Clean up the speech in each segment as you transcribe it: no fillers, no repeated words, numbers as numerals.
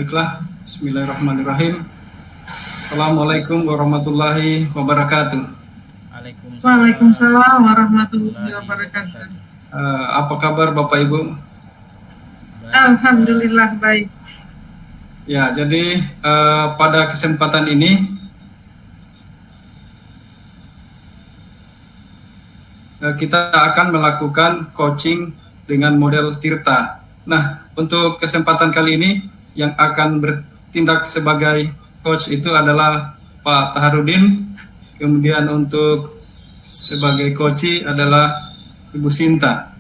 Baiklah, bismillahirrahmanirrahim. Assalamualaikum warahmatullahi wabarakatuh. Waalaikumsalam warahmatullahi wabarakatuh. Apa kabar Bapak Ibu? Alhamdulillah baik. Ya, jadi pada kesempatan ini kita akan melakukan coaching dengan model Tirta. Nah, untuk kesempatan kali ini yang akan bertindak sebagai coach itu adalah Pak Taharudin, kemudian untuk sebagai coach adalah Ibu Sinta,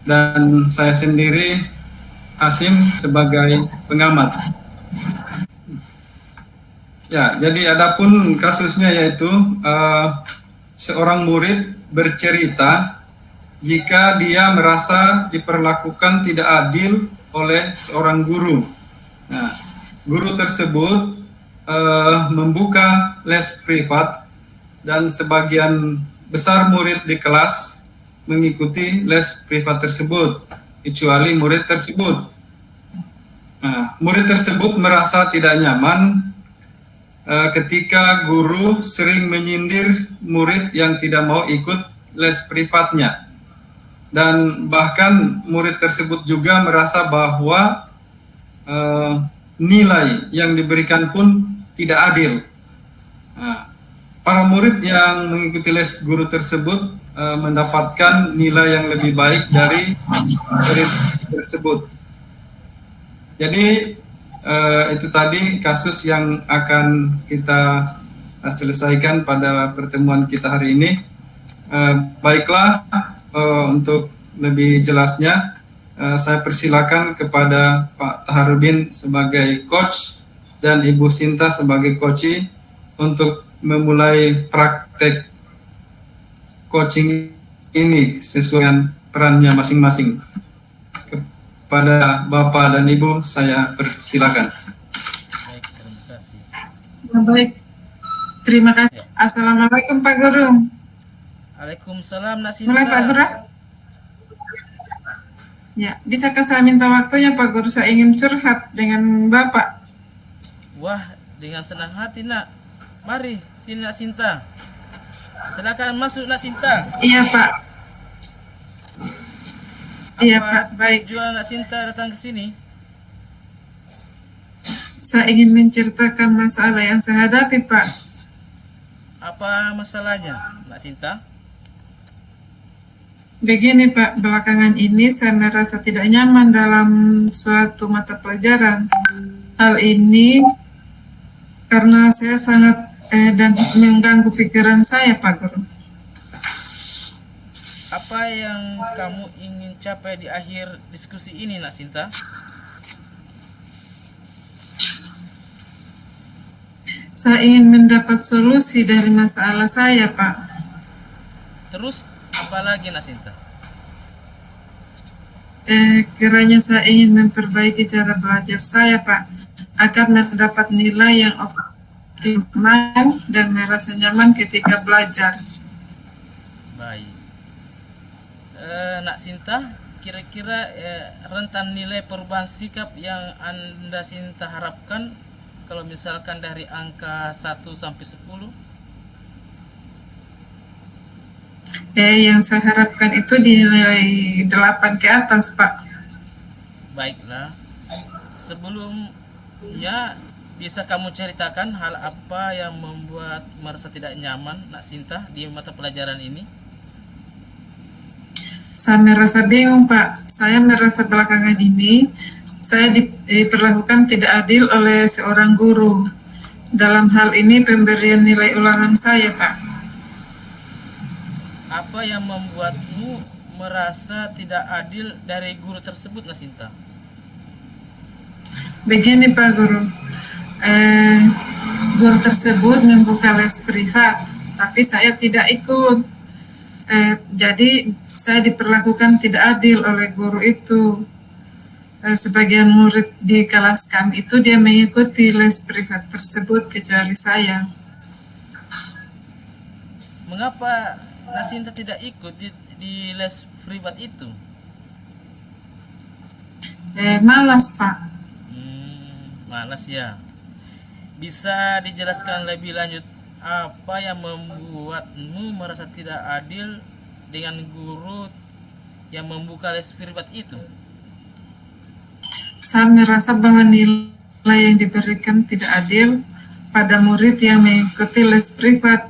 dan saya sendiri Hasim sebagai pengamat. Ya, jadi adapun kasusnya yaitu seorang murid bercerita jika dia merasa diperlakukan tidak adil oleh seorang guru. Nah, guru tersebut membuka les privat dan sebagian besar murid di kelas mengikuti les privat tersebut, kecuali murid tersebut. Nah, murid tersebut merasa tidak nyaman ketika guru sering menyindir murid yang tidak mau ikut les privatnya. Dan bahkan murid tersebut juga merasa bahwa nilai yang diberikan pun tidak adil. Nah, para murid yang mengikuti les guru tersebut mendapatkan nilai yang lebih baik dari murid tersebut. Jadi itu tadi kasus yang akan kita selesaikan pada pertemuan kita hari ini. Baiklah, untuk lebih jelasnya saya persilakan kepada Pak Taharudin sebagai coach dan Ibu Sinta sebagai coachee untuk memulai praktek coaching ini sesuai dengan perannya masing-masing. Pada Bapak dan Ibu, saya persilakan. Baik, terima kasih. Assalamualaikum Pak Guru. Waalaikumsalam Nasinta. Mulai Pak Guru. Ya, bisakah saya minta waktunya Pak Guru? Saya ingin curhat dengan Bapak. Wah, dengan senang hati nak. Mari, sini Nak Sinta. Silakan masuk Nak Sinta. Iya Pak. Iya Pak, baik. Tujuan Nak Sinta datang ke sini? Saya ingin menceritakan masalah yang saya hadapi Pak. Apa masalahnya Nak Sinta? Begini Pak, belakangan ini saya merasa tidak nyaman dalam suatu mata pelajaran. Hal ini karena saya sangat dan mengganggu pikiran saya Pak Guru. Apa yang kamu ingin capai di akhir diskusi ini Nak Sinta? Saya ingin mendapat solusi dari masalah saya Pak. Terus apa lagi Nak Sinta? Kiranya saya ingin memperbaiki cara belajar saya Pak, agar mendapat nilai yang optimal dan merasa nyaman ketika belajar. Baik. Nak Sinta, kira-kira rentan nilai perubahan sikap yang Anda Sinta harapkan kalau misalkan dari angka 1 sampai 10? Yang saya harapkan itu di nilai 8 ke atas Pak. Baiklah. Sebelumnya bisa kamu ceritakan hal apa yang membuat merasa tidak nyaman Nak Sinta di mata pelajaran ini? Saya merasa bingung Pak. Saya merasa belakangan ini saya diperlakukan tidak adil oleh seorang guru. Dalam hal ini pemberian nilai ulangan saya Pak. Apa yang membuatmu merasa tidak adil dari guru tersebut Nak Sinta? Begini Pak Guru, guru tersebut membuka les privat, tapi saya tidak ikut. Jadi saya diperlakukan tidak adil oleh guru itu. Sebagian murid di kelas kami itu dia mengikuti les privat tersebut kecuali saya. Mengapa Nak Sinta tidak ikut di les privat itu? Malas Pak. Malas ya. Bisa dijelaskan lebih lanjut apa yang membuatmu merasa tidak adil dengan guru yang membuka les privat itu? Saya merasa bahwa nilai yang diberikan tidak adil pada murid yang mengikuti les privat.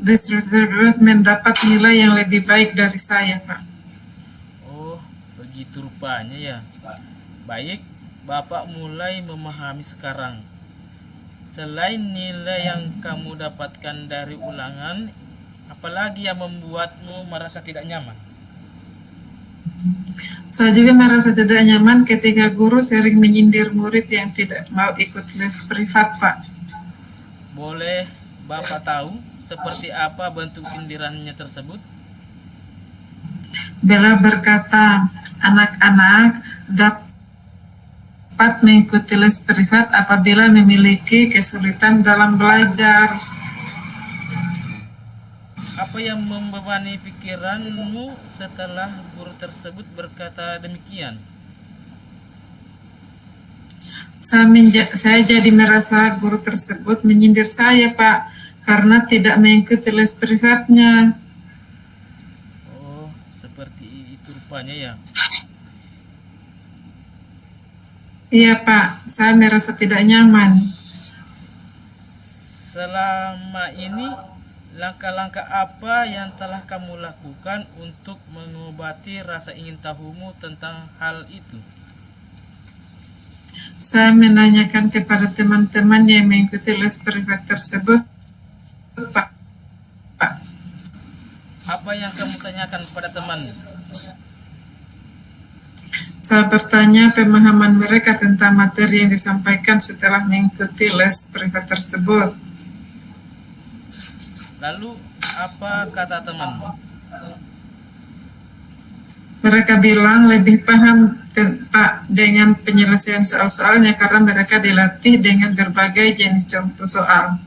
Les privat mendapat nilai yang lebih baik dari saya, Pak. Oh, begitu rupanya ya. Baik, Bapak mulai memahami sekarang. Selain nilai yang kamu dapatkan dari ulangan, apalagi yang membuatmu merasa tidak nyaman? Saya juga merasa tidak nyaman ketika guru sering menyindir murid yang tidak mau ikut les privat, Pak. Boleh Bapak tahu seperti apa bentuk sindirannya tersebut? Bella berkata, anak-anak dapat mengikuti les privat apabila memiliki kesulitan dalam belajar. Apa yang membebani pikiranmu setelah guru tersebut berkata demikian? Saya jadi merasa guru tersebut menyindir saya, Pak, karena tidak mengikuti les privatnya. Oh, seperti itu rupanya ya. Iya, Pak, saya merasa tidak nyaman. Selama ini, langkah-langkah apa yang telah kamu lakukan untuk mengobati rasa ingin tahumu tentang hal itu? Saya menanyakan kepada teman-teman yang mengikuti les privat tersebut, Pak. Apa yang kamu tanyakan pada teman? Saya bertanya pemahaman mereka tentang materi yang disampaikan setelah mengikuti les privat tersebut. Lalu, apa kata teman? Mereka bilang lebih paham, Pak, dengan penyelesaian soal-soalnya karena mereka dilatih dengan berbagai jenis contoh soal.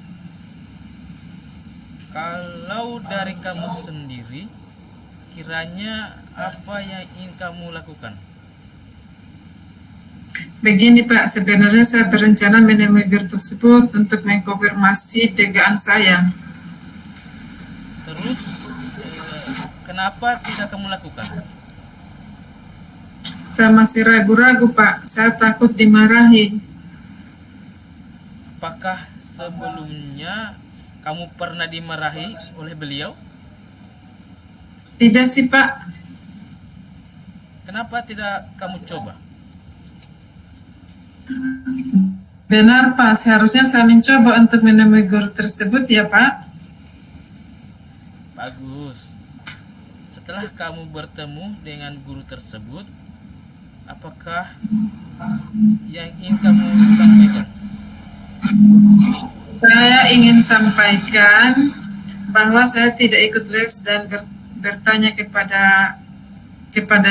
Kalau dari kamu sendiri, kiranya apa yang ingin kamu lakukan? Begini, Pak, sebenarnya saya berencana menemui guru tersebut untuk mengkonfirmasi dugaan saya. Terus, kenapa tidak kamu lakukan? Saya masih ragu-ragu, Pak. Saya takut dimarahi. Apakah sebelumnya kamu pernah dimarahi oleh beliau? Tidak sih, Pak. Kenapa tidak kamu coba? Benar, Pak. Seharusnya saya mencoba untuk menemui guru tersebut, ya, Pak. Bagus. Setelah kamu bertemu dengan guru tersebut, apakah yang ingin kamu sampaikan? Saya ingin sampaikan bahwa saya tidak ikut les dan bertanya kepada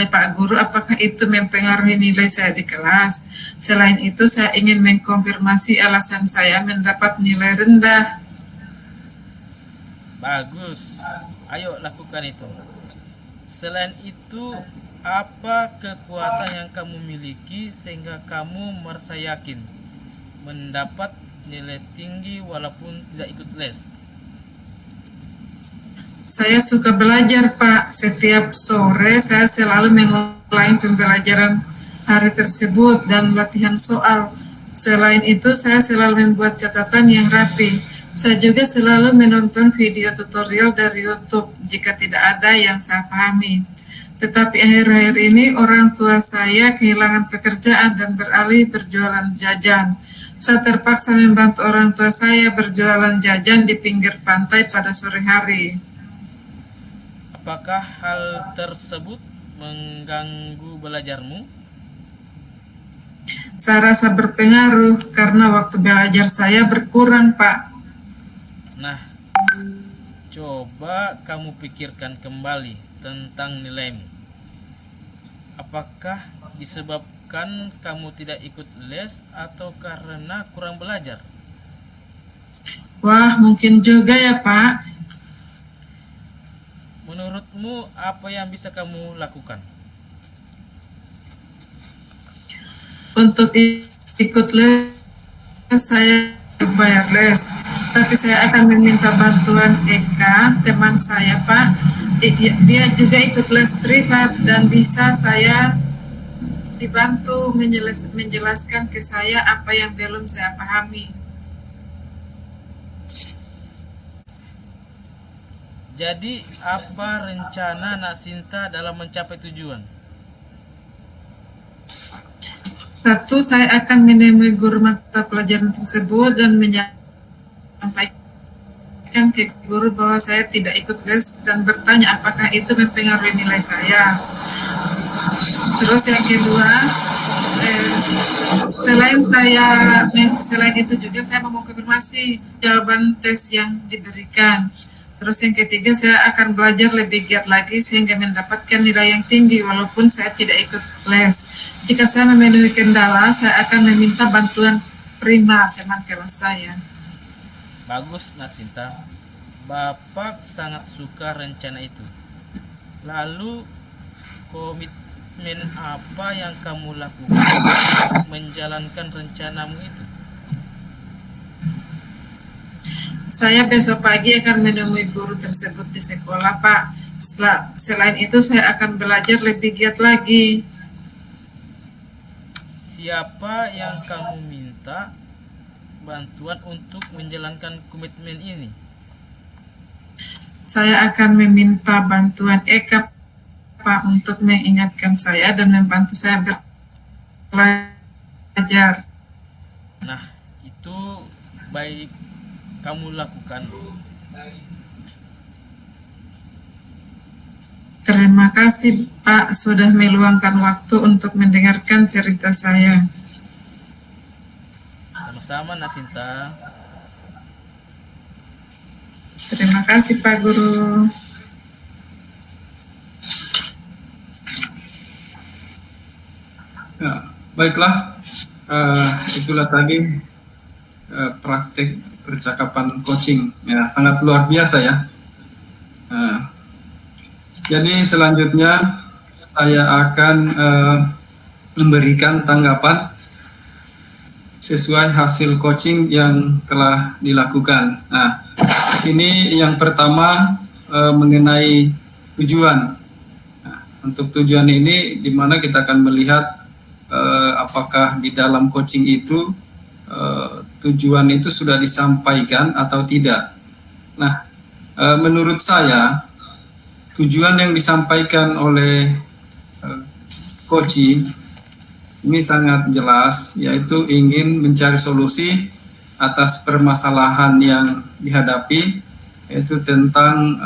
Pak Guru apakah itu mempengaruhi nilai saya di kelas. Selain itu, saya ingin mengkonfirmasi alasan saya mendapat nilai rendah. Bagus. Ayo lakukan itu. Selain itu, apa kekuatan yang kamu miliki sehingga kamu merasa yakin mendapat nilai tinggi walaupun tidak ikut les? Saya suka belajar, Pak. Setiap sore saya selalu mengulangi pembelajaran hari tersebut dan latihan soal. Selain itu, saya selalu membuat catatan yang rapi. Saya juga selalu menonton video tutorial dari YouTube jika tidak ada yang saya pahami. Tetapi akhir-akhir ini orang tua saya kehilangan pekerjaan dan beralih berjualan jajan. Saya terpaksa membantu orang tua saya berjualan jajan di pinggir pantai pada sore hari. Apakah hal tersebut mengganggu belajarmu? Saya rasa berpengaruh karena waktu belajar saya berkurang, Pak. Nah, coba kamu pikirkan kembali tentang nilaimu. Apakah disebabkan kamu tidak ikut les atau karena kurang belajar? Wah, mungkin juga ya, Pak. Menurutmu apa yang bisa kamu lakukan? Untuk ikut les, saya bayar les, tapi saya akan meminta bantuan Eka, teman saya Pak. Dia juga ikut les privat dan bisa saya dibantu menjelaskan ke saya apa yang belum saya pahami. Jadi apa rencana Nak Sinta dalam mencapai tujuan? Satu, saya akan menemui guru mata pelajaran tersebut dan menyampaikan ke guru bahwa saya tidak ikut les dan bertanya apakah itu mempengaruhi nilai saya. Terus yang kedua, selain itu juga saya mau konfirmasi jawaban tes yang diberikan. Terus yang ketiga, saya akan belajar lebih giat lagi sehingga mendapatkan nilai yang tinggi walaupun saya tidak ikut les. Jika saya memenuhi kendala, saya akan meminta bantuan Prima, teman kelas saya. Bagus, Nak Sinta. Bapak sangat suka rencana itu. Lalu komitmen apa yang kamu lakukan untuk menjalankan rencanamu itu? Saya besok pagi akan menemui guru tersebut di sekolah, Pak. Selain itu, saya akan belajar lebih giat lagi. Siapa yang kamu minta bantuan untuk menjalankan komitmen ini? Saya akan meminta bantuan Eka, Pak, untuk mengingatkan saya dan membantu saya belajar. Nah, itu baik kamu lakukan. Terima kasih, Pak, sudah meluangkan waktu untuk mendengarkan cerita saya. Sama-sama, Nak Sinta. Terima kasih, Pak Guru. Ya, baiklah, itulah tadi praktik percakapan coaching, ya sangat luar biasa ya. Jadi selanjutnya saya akan memberikan tanggapan sesuai hasil coaching yang telah dilakukan. Nah, di sini yang pertama mengenai tujuan. Nah, untuk tujuan ini di mana kita akan melihat apakah di dalam coaching itu tujuan itu sudah disampaikan atau tidak. Nah, menurut saya tujuan yang disampaikan oleh coaching ini sangat jelas, yaitu ingin mencari solusi atas permasalahan yang dihadapi, yaitu tentang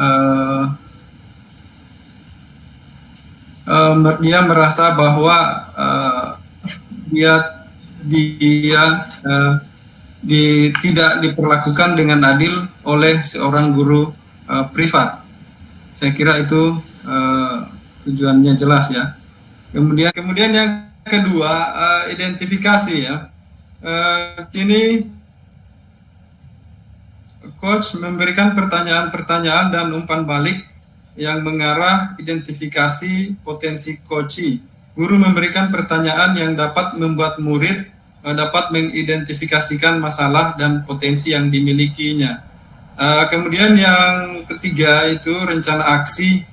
dia merasa bahwa tidak diperlakukan dengan adil oleh seorang guru privat. Saya kira itu tujuannya jelas ya. Kemudian yang kedua, identifikasi ya. Sini coach memberikan pertanyaan-pertanyaan dan umpan balik yang mengarah identifikasi potensi coaching. Guru memberikan pertanyaan yang dapat membuat murid dapat mengidentifikasikan masalah dan potensi yang dimilikinya. Kemudian yang ketiga itu rencana aksi,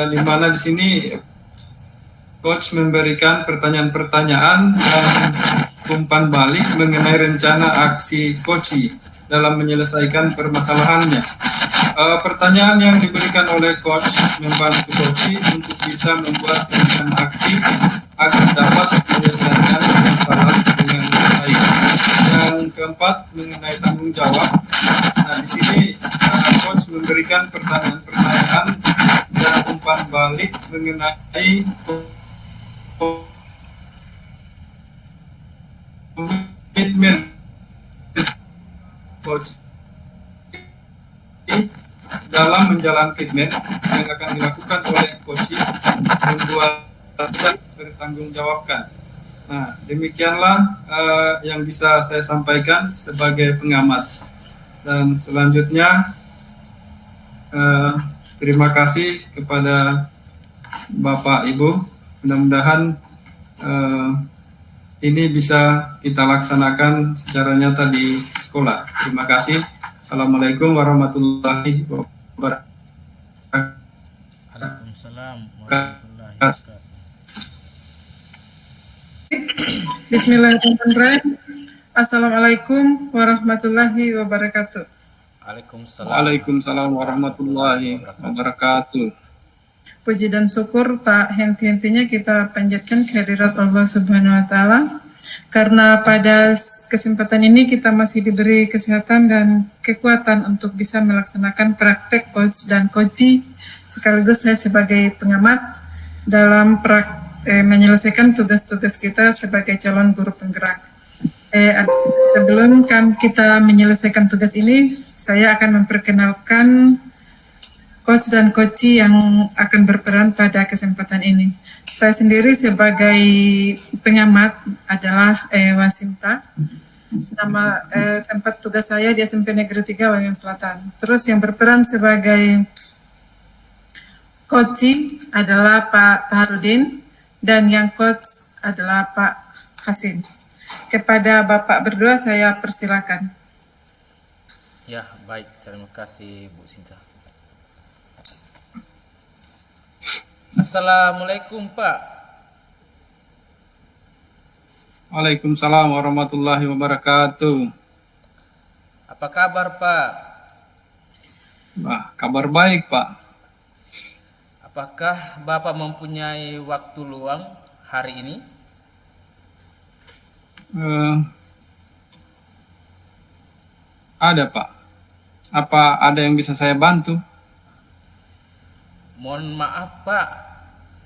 di mana di sini coach memberikan pertanyaan-pertanyaan dan umpan balik mengenai rencana aksi coach dalam menyelesaikan permasalahannya. Pertanyaan yang diberikan oleh coach membantu coach untuk bisa membuat rencana aksi agar dapat menyelesaikan masalah dengan baik. Yang keempat mengenai tanggung jawab. Nah, di sini coach memberikan pertanyaan-pertanyaan dan umpan balik mengenai komitmen coach dalam menjalankan komitmen yang akan dilakukan oleh coach membuat bertanggungjawabkan. Nah, demikianlah yang bisa saya sampaikan sebagai pengamat. Dan selanjutnya terima kasih kepada Bapak Ibu. Mudah-mudahan ini bisa kita laksanakan secara nyata di sekolah. Terima kasih. Assalamualaikum warahmatullahi wabarakatuh. Waalaikumsalam warahmatullahi wabarakatuh. Bismillahirrahmanirrahim. Assalamualaikum warahmatullahi wabarakatuh. Waalaikumsalam Waalaikumsalam warahmatullahi wabarakatuh. Puji dan syukur tak henti-hentinya kita panjatkan kehadirat Allah Subhanahu wa Ta'ala, karena pada kesempatan ini kita masih diberi kesehatan dan kekuatan untuk bisa melaksanakan praktek coach dan coaching, sekaligus saya sebagai pengamat dalam menyelesaikan tugas-tugas kita sebagai calon guru penggerak. Sebelum kita menyelesaikan tugas ini, saya akan memperkenalkan coach dan coachee yang akan berperan pada kesempatan ini. Saya sendiri sebagai pengamat adalah Wasinta. Nama tempat tugas saya di SMP Negeri 3 Wayang Selatan. Terus yang berperan sebagai coachee adalah Pak Taharudin dan yang coach adalah Pak Hasim. Kepada Bapak berdua saya persilakan. Ya, baik. Terima kasih Bu Sinta. Assalamualaikum Pak. Waalaikumsalam warahmatullahi wabarakatuh. Apa kabar Pak? Wah, kabar baik, Pak. Apakah Bapak mempunyai waktu luang hari ini? Ada, Pak. Apa ada yang bisa saya bantu? Mohon maaf Pak,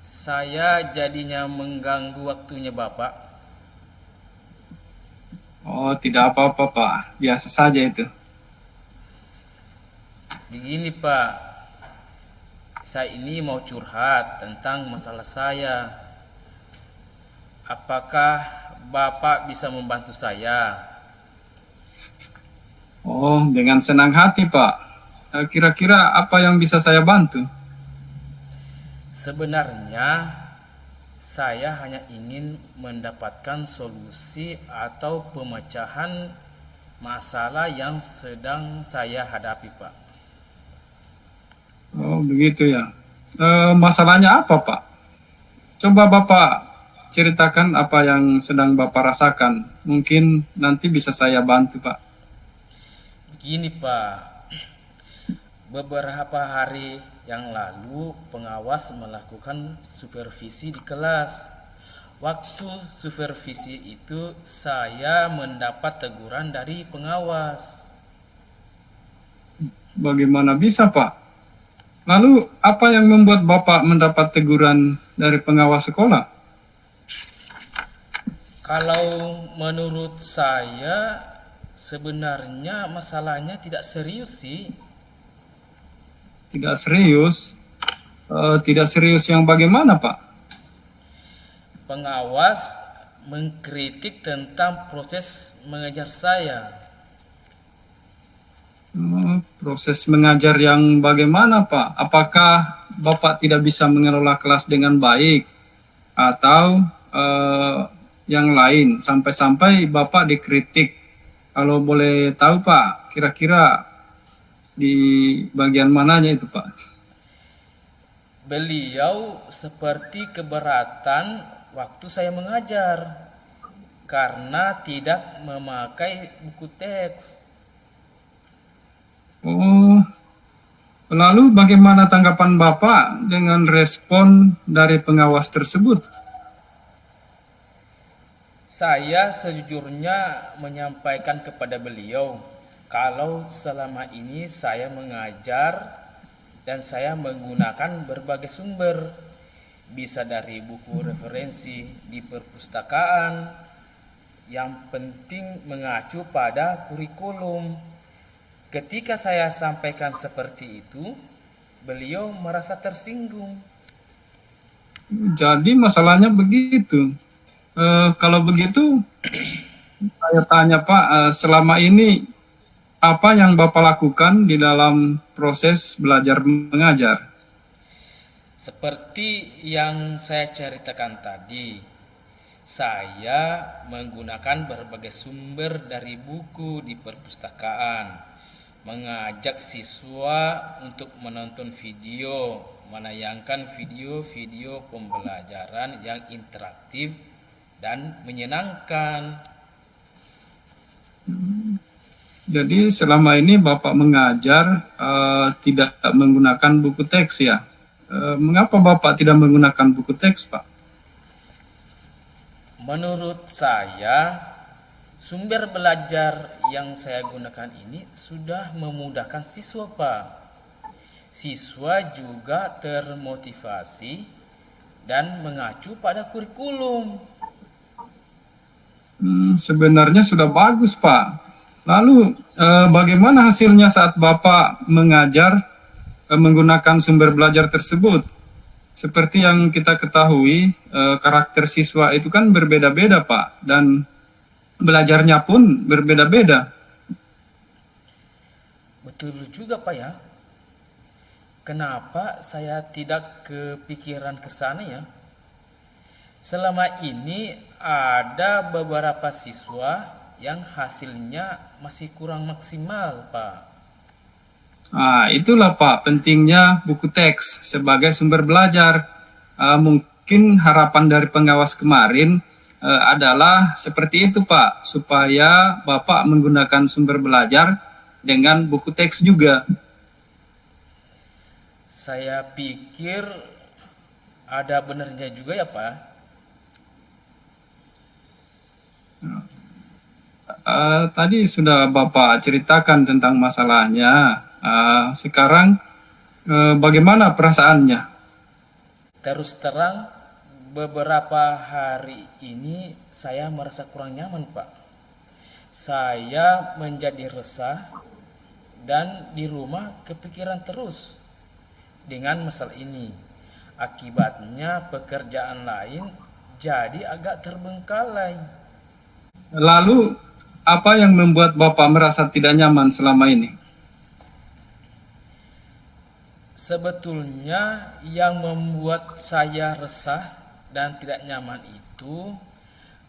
saya jadinya mengganggu waktunya Bapak. Oh, tidak apa-apa, Pak. Biasa saja itu. Begini Pak, saya ini mau curhat tentang masalah saya. Apakah Bapak bisa membantu saya? Oh, dengan senang hati, Pak. Kira-kira apa yang bisa saya bantu? Sebenarnya saya hanya ingin mendapatkan solusi atau pemecahan masalah yang sedang saya hadapi, Pak. Oh, begitu ya. Masalahnya apa, Pak? Coba Bapak ceritakan apa yang sedang Bapak rasakan. Mungkin nanti bisa saya bantu, Pak. Begini, Pak. Beberapa hari yang lalu pengawas melakukan supervisi di kelas. Waktu supervisi itu saya mendapat teguran dari pengawas. Bagaimana bisa, Pak? Lalu apa yang membuat Bapak mendapat teguran dari pengawas sekolah? Kalau menurut saya sebenarnya masalahnya tidak serius sih. Tidak serius? Tidak serius yang bagaimana, Pak? Pengawas mengkritik tentang proses mengajar saya. Proses mengajar yang bagaimana, Pak? Apakah Bapak tidak bisa mengelola kelas dengan baik? Atau yang lain, sampai-sampai Bapak dikritik? Kalau boleh tahu, Pak, kira-kira di bagian mananya itu, Pak? Beliau seperti keberatan waktu saya mengajar karena tidak memakai buku teks. Oh, lalu bagaimana tanggapan Bapak dengan respon dari pengawas tersebut? Saya sejujurnya menyampaikan kepada beliau kalau selama ini saya mengajar dan saya menggunakan berbagai sumber, bisa dari buku referensi di perpustakaan, yang penting mengacu pada kurikulum. Ketika saya sampaikan seperti itu, beliau merasa tersinggung. Jadi masalahnya begitu. Kalau begitu, saya tanya, Pak, selama ini apa yang Bapak lakukan di dalam proses belajar mengajar? Seperti yang saya ceritakan tadi, Saya menggunakan berbagai sumber dari buku di perpustakaan, mengajak siswa untuk menonton video, menayangkan video-video pembelajaran yang interaktif dan menyenangkan. Jadi selama ini Bapak mengajar tidak menggunakan buku teks ya? Mengapa Bapak tidak menggunakan buku teks, Pak? Menurut saya, sumber belajar yang saya gunakan ini sudah memudahkan siswa, Pak. Siswa juga termotivasi dan mengacu pada kurikulum. Sebenarnya sudah bagus, Pak. Lalu bagaimana hasilnya saat Bapak mengajar menggunakan sumber belajar tersebut? Seperti yang kita ketahui, karakter siswa itu kan berbeda-beda, Pak, dan belajarnya pun berbeda-beda. Betul juga, Pak ya. Kenapa saya tidak kepikiran ke sana ya? Selama ini ada beberapa siswa yang hasilnya masih kurang maksimal, Pak. Itulah Pak pentingnya buku teks sebagai sumber belajar. Mungkin harapan dari pengawas kemarin adalah seperti itu Pak, supaya Bapak menggunakan sumber belajar dengan buku teks juga. Saya pikir ada benarnya juga ya, Pak. Tadi sudah Bapak ceritakan tentang masalahnya. Sekarang bagaimana perasaannya? Terus terang, beberapa hari ini saya merasa kurang nyaman, Pak. Saya menjadi resah dan di rumah kepikiran terus dengan masalah ini. Akibatnya pekerjaan lain jadi agak terbengkalai. Lalu apa yang membuat Bapak merasa tidak nyaman selama ini? Sebetulnya yang membuat saya resah dan tidak nyaman itu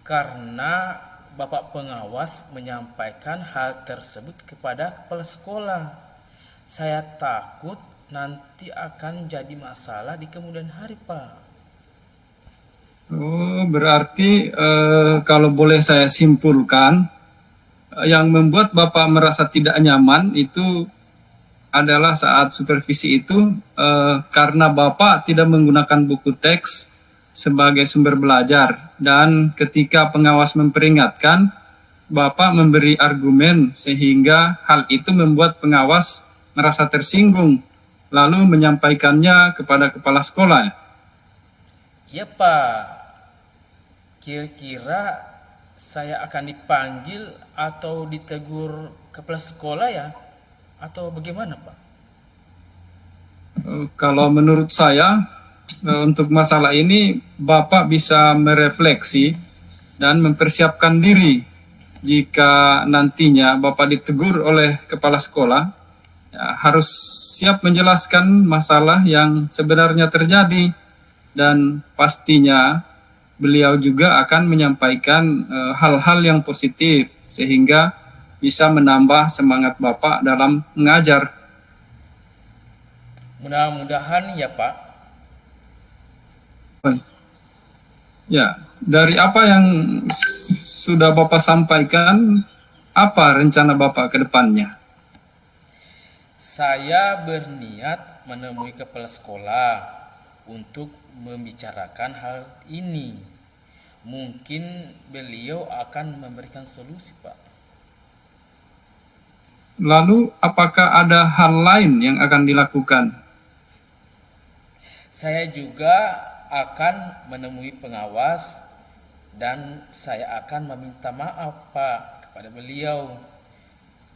karena Bapak pengawas menyampaikan hal tersebut kepada kepala sekolah. Saya takut nanti akan jadi masalah di kemudian hari, Pak. Oh, berarti kalau boleh saya simpulkan, yang membuat Bapak merasa tidak nyaman itu adalah saat supervisi itu karena Bapak tidak menggunakan buku teks sebagai sumber belajar, dan ketika pengawas memperingatkan, Bapak memberi argumen sehingga hal itu membuat pengawas merasa tersinggung lalu menyampaikannya kepada kepala sekolah. Iya, Pak. Kira-kira saya akan dipanggil atau ditegur kepala sekolah ya? Atau bagaimana, Pak? Kalau menurut saya, untuk masalah ini Bapak bisa merefleksi dan mempersiapkan diri jika nantinya Bapak ditegur oleh kepala sekolah, ya, harus siap menjelaskan masalah yang sebenarnya terjadi, dan pastinya beliau juga akan menyampaikan hal-hal yang positif sehingga bisa menambah semangat Bapak dalam mengajar. Mudah-mudahan ya, Pak. Ya, dari apa yang sudah Bapak sampaikan, apa rencana Bapak ke depannya? Saya berniat menemui kepala sekolah untuk membicarakan hal ini. Mungkin beliau akan memberikan solusi, Pak. Lalu apakah ada hal lain yang akan dilakukan? Saya juga akan menemui pengawas dan saya akan meminta maaf, Pak, kepada beliau.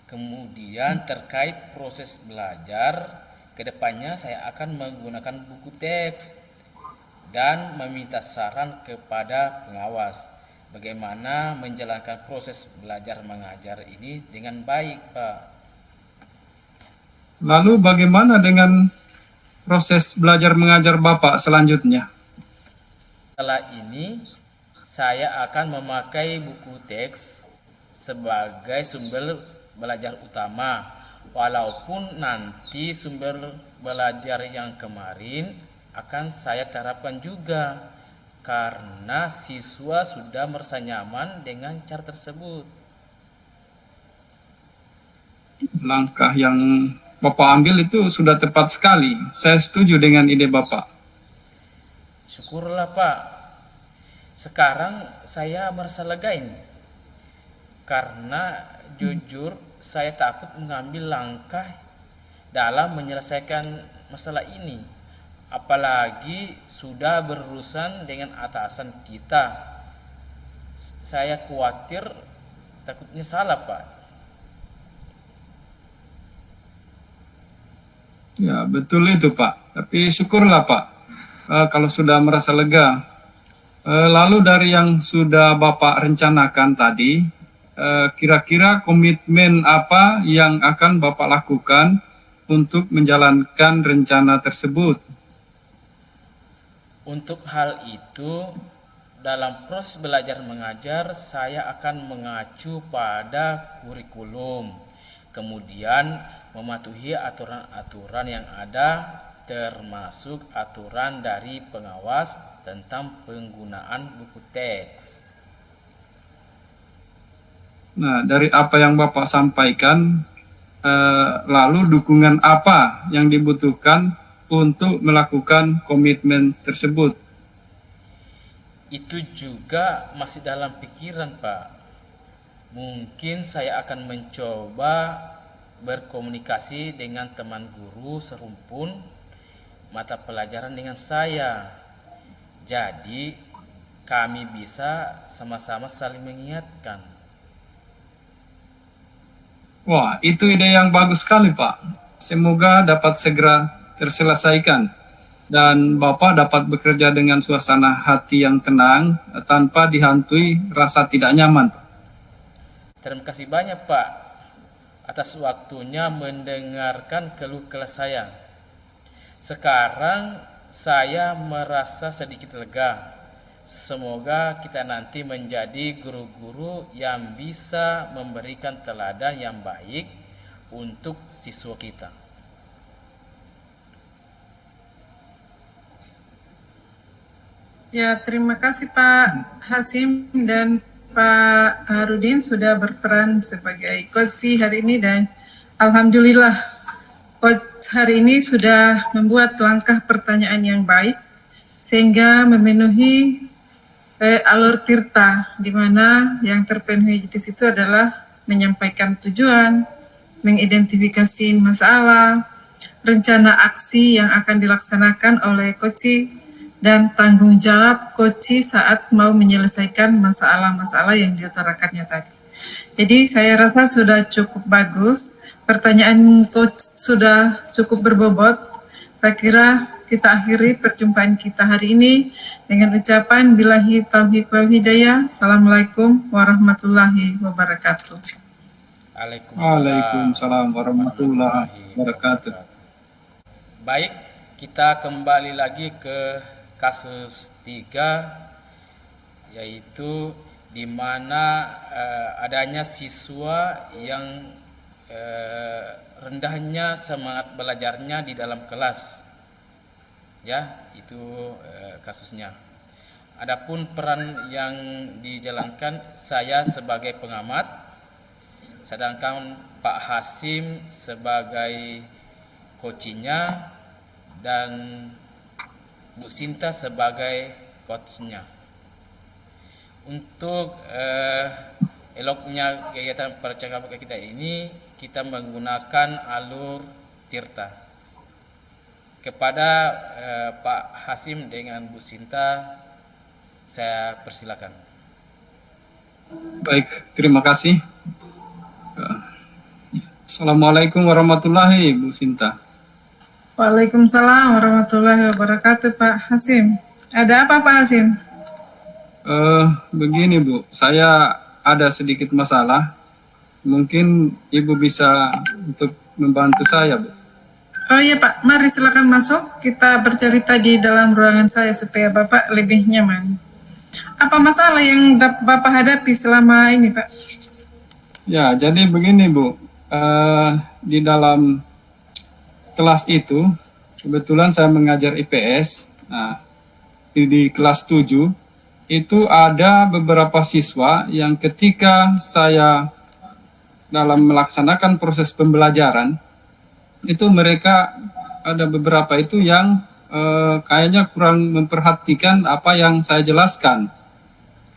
Kemudian terkait proses belajar, kedepannya saya akan menggunakan buku teks dan meminta saran kepada pengawas bagaimana menjalankan proses belajar mengajar ini dengan baik, Pak. Lalu bagaimana dengan proses belajar mengajar Bapak selanjutnya? Setelah ini saya akan memakai buku teks sebagai sumber belajar utama, walaupun nanti sumber belajar yang kemarin akan saya terapkan juga karena siswa sudah merasa nyaman dengan cara tersebut. Langkah yang Bapak ambil itu sudah tepat sekali. Saya setuju dengan ide Bapak. Syukurlah Pak. Sekarang saya merasa lega ini. Karena jujur saya takut mengambil langkah dalam menyelesaikan masalah ini. Apalagi sudah berurusan dengan atasan kita. Saya khawatir takutnya salah Pak. Ya, betul itu Pak. Tapi syukurlah Pak kalau sudah merasa lega. Lalu dari yang sudah Bapak rencanakan tadi, kira-kira komitmen apa yang akan Bapak lakukan untuk menjalankan rencana tersebut? Untuk hal itu, dalam proses belajar mengajar, saya akan mengacu pada kurikulum. Kemudian mematuhi aturan-aturan yang ada, termasuk aturan dari pengawas tentang penggunaan buku teks. Nah, dari apa yang Bapak sampaikan, lalu dukungan apa yang dibutuhkan untuk melakukan komitmen tersebut? Itu juga masih dalam pikiran, Pak. Mungkin saya akan mencoba berkomunikasi dengan teman guru serumpun mata pelajaran dengan saya. Jadi kami bisa sama-sama saling mengingatkan. Wah, itu ide yang bagus sekali Pak. Semoga dapat segera terselesaikan dan Bapak dapat bekerja dengan suasana hati yang tenang tanpa dihantui rasa tidak nyaman. Terima kasih banyak Pak atas waktunya mendengarkan keluh kesah saya. Sekarang saya merasa sedikit lega. Semoga kita nanti menjadi guru-guru yang bisa memberikan teladan yang baik untuk siswa kita. Ya, terima kasih Pak Hasim dan Pak Harudin sudah berperan sebagai coach hari ini, dan alhamdulillah coach hari ini sudah membuat langkah pertanyaan yang baik sehingga memenuhi alur tirta, di mana yang terpenuhi di situ adalah menyampaikan tujuan, mengidentifikasi masalah, rencana aksi yang akan dilaksanakan oleh coach, dan tanggung jawab coach saat mau menyelesaikan masalah-masalah yang diutarakannya tadi. Jadi saya rasa sudah cukup bagus, pertanyaan coach sudah cukup berbobot. Saya kira kita akhiri perjumpaan kita hari ini dengan ucapan billahi taufiq wal hidayah. Assalamualaikum warahmatullahi wabarakatuh. Waalaikumsalam warahmatullahi wabarakatuh. Baik, kita kembali lagi ke kasus 3, yaitu di mana adanya siswa yang rendahnya semangat belajarnya di dalam kelas. Ya, itu kasusnya. Adapun peran yang dijalankan saya sebagai pengamat, sedangkan Pak Hasim sebagai coachnya dan Bu Sinta sebagai coachnya. Untuk eloknya kegiatan percakapan kita ini, kita menggunakan alur tirta. Kepada Pak Hasim dengan Bu Sinta, saya persilakan. Baik, terima kasih. Assalamualaikum warahmatullahi Bu Sinta. Waalaikumsalam warahmatullahi wabarakatuh Pak Hasim. Ada apa Pak Hasim? Begini Bu, saya ada sedikit masalah. Mungkin Ibu bisa untuk membantu saya Bu. Oh iya Pak, mari silakan masuk. Kita bercerita di dalam ruangan saya supaya Bapak lebih nyaman. Apa masalah yang Bapak hadapi selama ini, Pak? Ya, jadi begini Bu, di dalam kelas itu kebetulan saya mengajar IPS. Nah, di kelas 7 itu ada beberapa siswa yang ketika saya dalam melaksanakan proses pembelajaran itu mereka ada beberapa itu yang kayaknya kurang memperhatikan apa yang saya jelaskan.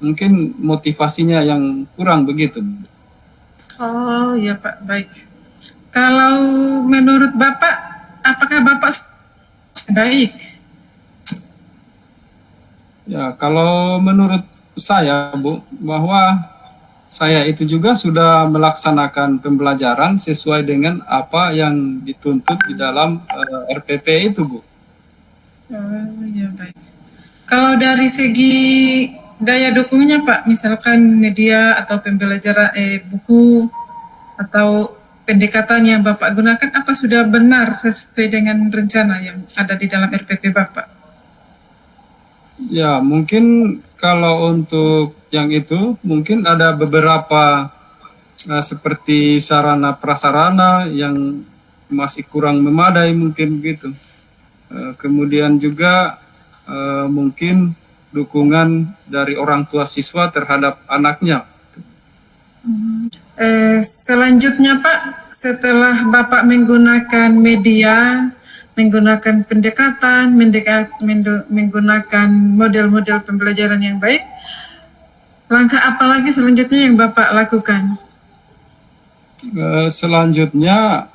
Mungkin motivasinya yang kurang begitu. Oh ya Pak, baik. Kalau menurut Bapak, apakah Bapak baik? Ya, kalau menurut saya, Bu, bahwa saya itu juga sudah melaksanakan pembelajaran sesuai dengan apa yang dituntut di dalam RPP itu, Bu. Oh ya baik. Kalau dari segi daya dukungnya Pak, misalkan media atau pembelajaran buku atau pendekatan yang Bapak gunakan, apa sudah benar sesuai dengan rencana yang ada di dalam RPP Bapak? Ya, mungkin kalau untuk yang itu, mungkin ada beberapa seperti sarana prasarana yang masih kurang memadai mungkin gitu. Kemudian juga mungkin dukungan dari orang tua siswa terhadap anaknya. Selanjutnya Pak, setelah Bapak menggunakan media, menggunakan pendekatan, menggunakan model-model pembelajaran yang baik, langkah apa lagi selanjutnya yang Bapak lakukan? Selanjutnya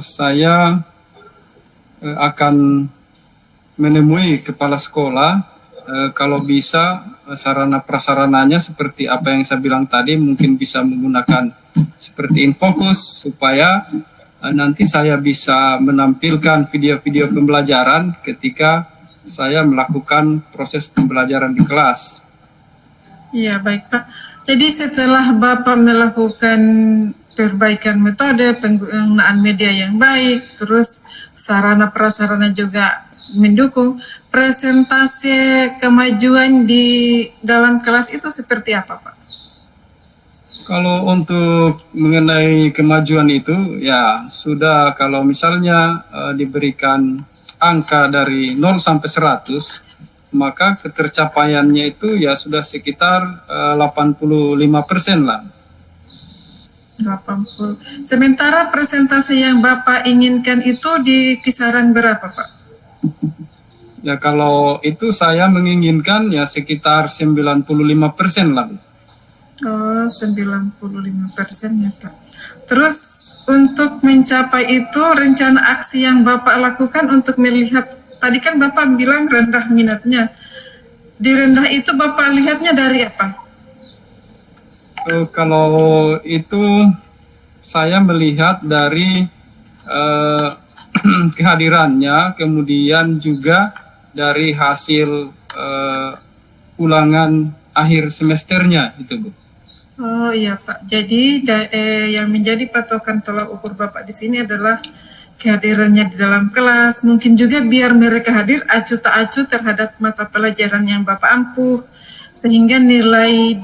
saya akan menemui kepala sekolah, kalau bisa sarana prasarananya seperti apa yang saya bilang tadi, mungkin bisa menggunakan seperti Infocus supaya nanti saya bisa menampilkan video-video pembelajaran ketika saya melakukan proses pembelajaran di kelas. Iya baik Pak. Jadi setelah Bapak melakukan perbaikan metode, penggunaan media yang baik, terus sarana prasarana juga mendukung, presentasi kemajuan di dalam kelas itu seperti apa Pak? Kalau untuk mengenai kemajuan itu ya sudah, kalau misalnya diberikan angka dari 0 sampai 100, maka ketercapaiannya itu ya sudah sekitar 85% lah. 80. Sementara presentasi yang Bapak inginkan itu di kisaran berapa Pak? Ya kalau itu saya menginginkan ya sekitar 95% lah. Oh, 95% ya Pak. Terus untuk mencapai itu rencana aksi yang Bapak lakukan untuk melihat, tadi kan Bapak bilang rendah minatnya. Di rendah itu Bapak lihatnya dari apa? Kalau itu saya melihat dari kehadirannya, kemudian juga dari hasil ulangan akhir semesternya itu, Bu. Oh iya Pak. Jadi yang menjadi patokan tolak ukur Bapak di sini adalah kehadirannya di dalam kelas. Mungkin juga biar mereka hadir acuh tak acuh terhadap mata pelajaran yang Bapak ampuh, sehingga nilai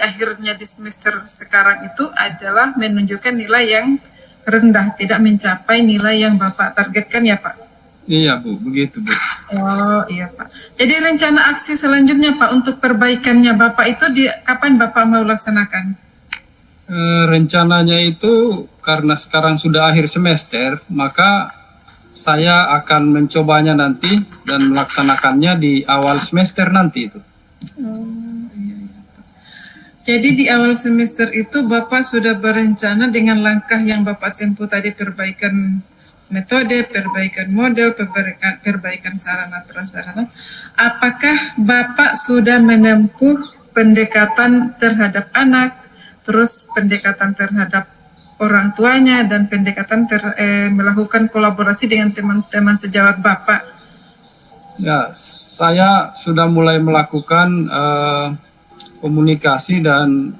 akhirnya di semester sekarang itu adalah menunjukkan nilai yang rendah, tidak mencapai nilai yang Bapak targetkan ya Pak? Iya Bu, begitu Bu. Oh iya Pak. Jadi rencana aksi selanjutnya Pak untuk perbaikannya Bapak itu kapan Bapak mau laksanakan? Rencananya itu karena sekarang sudah akhir semester, maka saya akan mencobanya nanti dan melaksanakannya di awal semester nanti itu. Oh iya. Jadi di awal semester itu Bapak sudah berencana dengan langkah yang Bapak tempuh tadi, perbaikan metode, perbaikan model, perbaikan sarana prasarana. Apakah Bapak sudah menempuh pendekatan terhadap anak, terus pendekatan terhadap orang tuanya, dan pendekatan melakukan kolaborasi dengan teman-teman sejawat Bapak? Ya, saya sudah mulai melakukan komunikasi dan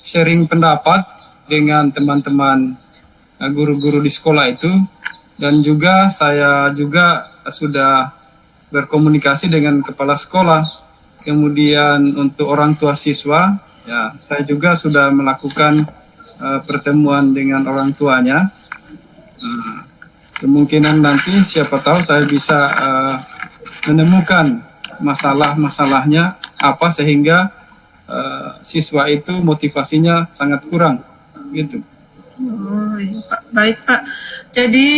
sharing pendapat dengan teman-teman guru-guru di sekolah itu, dan juga saya juga sudah berkomunikasi dengan kepala sekolah. Kemudian untuk orang tua siswa, ya saya juga sudah melakukan pertemuan dengan orang tuanya. Kemungkinan nanti siapa tahu saya bisa menemukan masalah-masalahnya apa sehingga siswa itu motivasinya sangat kurang gitu. Oh iya Pak, baik Pak. Jadi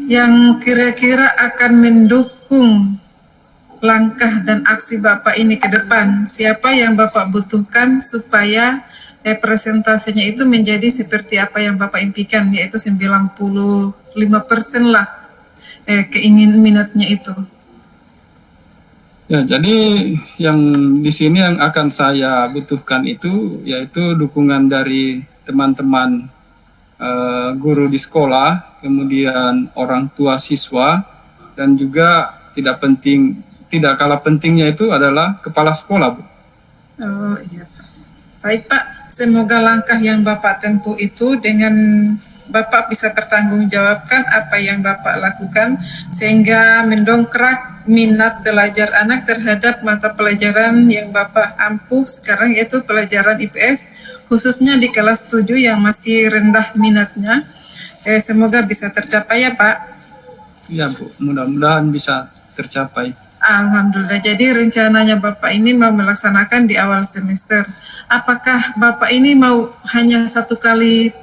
yang kira-kira akan mendukung langkah dan aksi Bapak ini ke depan, siapa yang Bapak butuhkan supaya presentasinya itu menjadi seperti apa yang Bapak impikan, yaitu 95% lah keinginan minatnya itu. Ya, jadi yang di sini yang akan saya butuhkan itu yaitu dukungan dari teman-teman guru di sekolah, kemudian orang tua siswa, dan juga tidak kalah pentingnya itu adalah kepala sekolah, Bu. Oh iya Pak. Baik Pak, semoga langkah yang Bapak tempuh itu dengan Bapak bisa bertanggungjawabkan apa yang Bapak lakukan sehingga mendongkrak minat belajar anak terhadap mata pelajaran yang Bapak ampuh sekarang, yaitu pelajaran IPS, khususnya di kelas 7 yang masih rendah minatnya. Semoga bisa tercapai ya Pak. Ya Bu, mudah-mudahan bisa tercapai. Alhamdulillah. Jadi rencananya Bapak ini mau melaksanakan di awal semester. Apakah Bapak ini mau hanya satu kali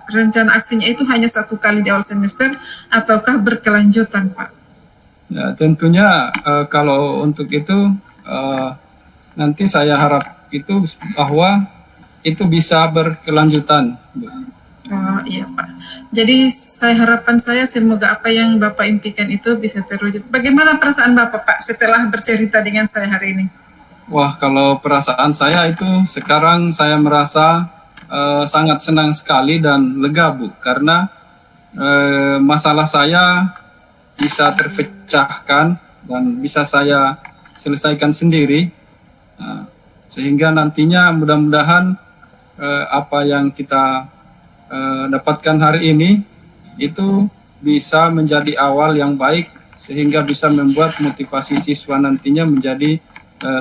rencana aksinya itu hanya satu kali di awal semester ataukah berkelanjutan, Pak? Ya, tentunya kalau untuk itu nanti saya harap itu bahwa itu bisa berkelanjutan, Bu. Oh iya Pak. Jadi harapan saya semoga apa yang Bapak impikan itu bisa terwujud. Bagaimana perasaan Bapak Pak setelah bercerita dengan saya hari ini? Wah, kalau perasaan saya itu sekarang saya merasa sangat senang sekali dan lega, Bu, karena masalah saya bisa terpecahkan dan bisa saya selesaikan sendiri, sehingga nantinya mudah-mudahan apa yang kita dapatkan hari ini itu bisa menjadi awal yang baik sehingga bisa membuat motivasi siswa nantinya menjadi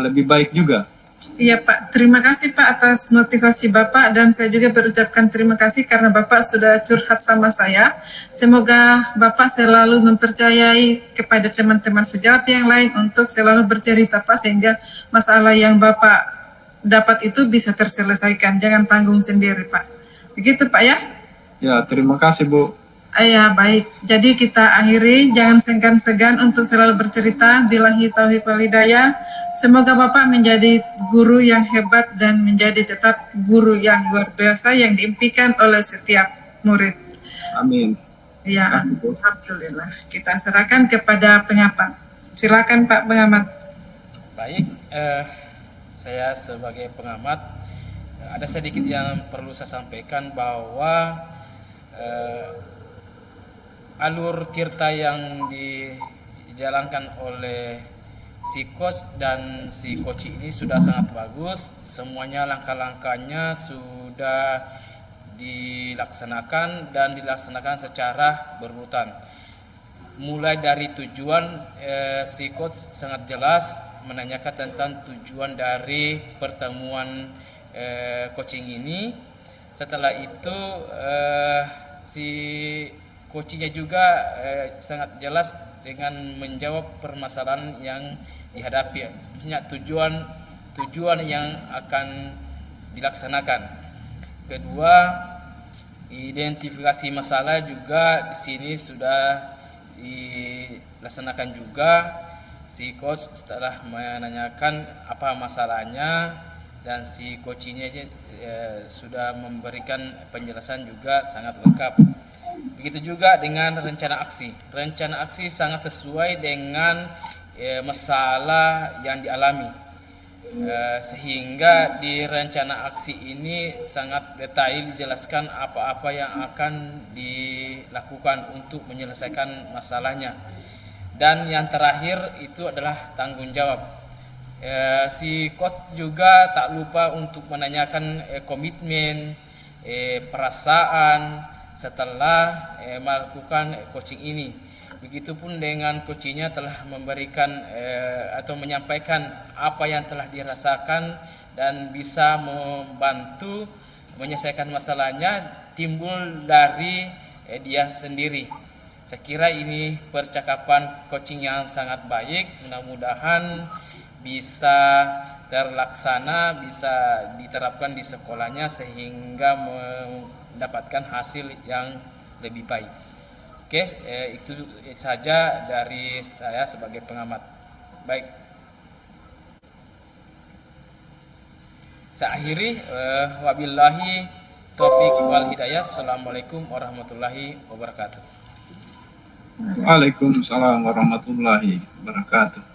lebih baik juga. Iya Pak, terima kasih Pak atas motivasi Bapak dan saya juga berucapkan terima kasih karena Bapak sudah curhat sama saya. Semoga Bapak selalu mempercayai kepada teman-teman sejawat yang lain untuk selalu bercerita Pak sehingga masalah yang Bapak dapat itu bisa terselesaikan. Jangan tanggung sendiri Pak. Begitu Pak ya? Ya, terima kasih Bu. Ya baik, jadi kita akhiri, jangan segan-segan untuk selalu bercerita. Billahi taufiq wal hidayah. Semoga Bapak menjadi guru yang hebat dan menjadi tetap guru yang luar biasa yang diimpikan oleh setiap murid. Amin. Ya, alhamdulillah. Kita serahkan kepada pengamat. Silakan Pak pengamat. Baik, saya sebagai pengamat ada sedikit yang perlu saya sampaikan bahwa alur tirta yang dijalankan oleh si coach dan si koci ini sudah sangat bagus. Semuanya langkah-langkahnya sudah dilaksanakan dan dilaksanakan secara berurutan. Mulai dari tujuan, si coach sangat jelas menanyakan tentang tujuan dari pertemuan coaching ini. Setelah itu si coachingnya juga sangat jelas dengan menjawab permasalahan yang dihadapi, maksudnya tujuan yang akan dilaksanakan. Kedua, identifikasi masalah juga di sini sudah dilaksanakan juga. Si coach setelah menanyakan apa masalahnya dan si coachingnya sudah memberikan penjelasan juga sangat lengkap. Begitu juga dengan rencana aksi. Rencana aksi sangat sesuai dengan masalah yang dialami. Sehingga di rencana aksi ini sangat detail dijelaskan apa-apa yang akan dilakukan untuk menyelesaikan masalahnya. Dan yang terakhir itu adalah tanggung jawab. Si coach juga tak lupa untuk menanyakan komitmen, perasaan setelah melakukan coaching ini. Begitupun dengan coachnya telah memberikan atau menyampaikan apa yang telah dirasakan dan bisa membantu menyelesaikan masalahnya timbul dari dia sendiri. Saya kira ini percakapan coaching yang sangat baik, mudah-mudahan bisa terlaksana, bisa diterapkan di sekolahnya sehingga mendapatkan hasil yang lebih baik. Oke, itu saja dari saya sebagai pengamat. Baik, saya akhiri. Wabillahi taufiq wal hidayah. Assalamualaikum warahmatullahi wabarakatuh. Waalaikumsalam warahmatullahi wabarakatuh.